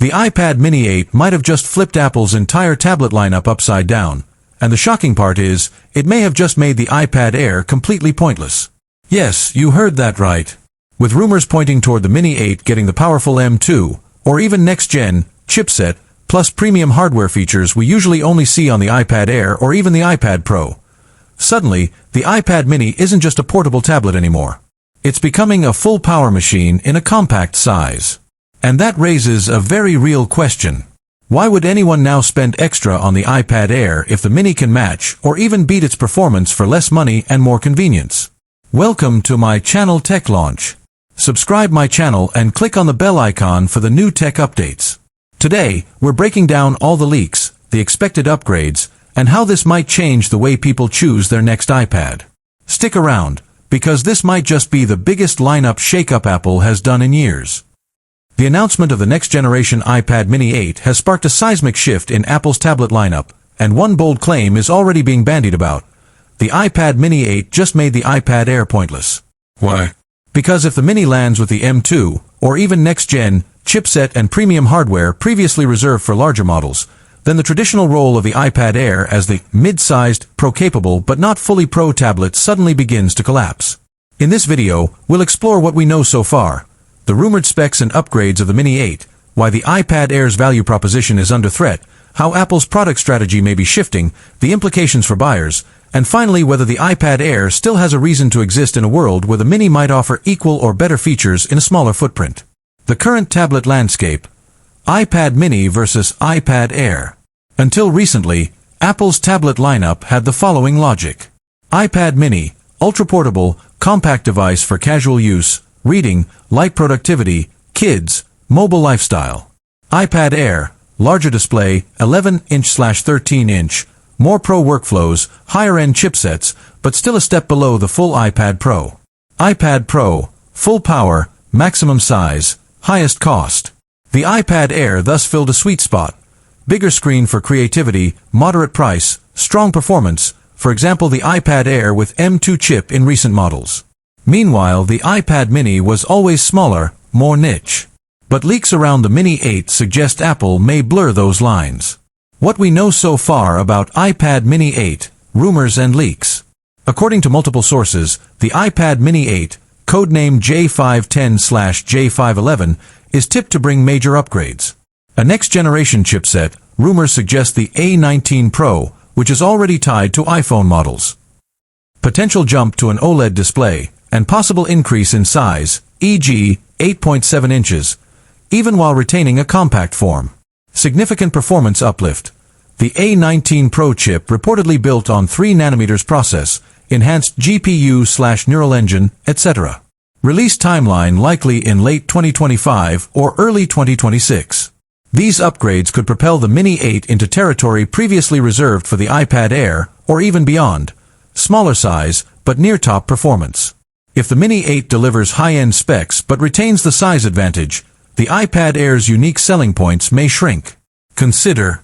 The iPad mini 8 might have just flipped Apple's entire tablet lineup upside down, and the shocking part is, it may have just made the iPad Air completely pointless. Yes, you heard that right. With rumors pointing toward the Mini 8 getting the powerful M2, or even next-gen, chipset, plus premium hardware features we usually only see on the iPad Air or even the iPad Pro. Suddenly, the iPad mini isn't just a portable tablet anymore. It's becoming a full power machine in a compact size. And that raises a very real question. Why would anyone now spend extra on the iPad Air if the mini can match or even beat its performance for less money and more convenience? Welcome to my channel Tech Launch. Subscribe my channel and click on the bell icon for the new tech updates. Today, we're breaking down all the leaks, the expected upgrades, and how this might change the way people choose their next iPad. Stick around, because this might just be the biggest lineup shakeup Apple has done in years. The announcement of the next-generation iPad mini 8 has sparked a seismic shift in Apple's tablet lineup, and one bold claim is already being bandied about. The iPad mini 8 just made the iPad Air pointless. Why? Because if the mini lands with the M2, or even next-gen, chipset and premium hardware previously reserved for larger models, then the traditional role of the iPad Air as the mid-sized, pro-capable but not fully pro tablet suddenly begins to collapse. In this video, we'll explore what we know so far, the rumored specs and upgrades of the Mini 8, why the iPad Air's value proposition is under threat, how Apple's product strategy may be shifting, the implications for buyers, and finally whether the iPad Air still has a reason to exist in a world where the Mini might offer equal or better features in a smaller footprint. The current tablet landscape: iPad Mini versus iPad Air. Until recently, Apple's tablet lineup had the following logic. iPad Mini, ultra-portable, compact device for casual use, reading, light productivity, kids, mobile lifestyle. iPad Air, larger display, 11-inch/13-inch, more pro workflows, higher-end chipsets, but still a step below the full iPad Pro. iPad Pro, full power, maximum size, highest cost. The iPad Air thus filled a sweet spot. Bigger screen for creativity, moderate price, strong performance, for example the iPad Air with M2 chip in recent models. Meanwhile, the iPad mini was always smaller, more niche. But leaks around the Mini 8 suggest Apple may blur those lines. What we know so far about iPad Mini 8, rumors and leaks. According to multiple sources, the iPad Mini 8, codenamed J510/J511, is tipped to bring major upgrades. A next-generation chipset, rumors suggest the A19 Pro, which is already tied to iPhone models. Potential jump to an OLED display, and possible increase in size, e.g., 8.7 inches, even while retaining a compact form. Significant performance uplift. The A19 Pro chip reportedly built on 3nm process, enhanced GPU/neural engine, etc. Release timeline likely in late 2025 or early 2026. These upgrades could propel the Mini 8 into territory previously reserved for the iPad Air, or even beyond. Smaller size, but near-top performance. If the Mini 8 delivers high-end specs but retains the size advantage, the iPad Air's unique selling points may shrink. Consider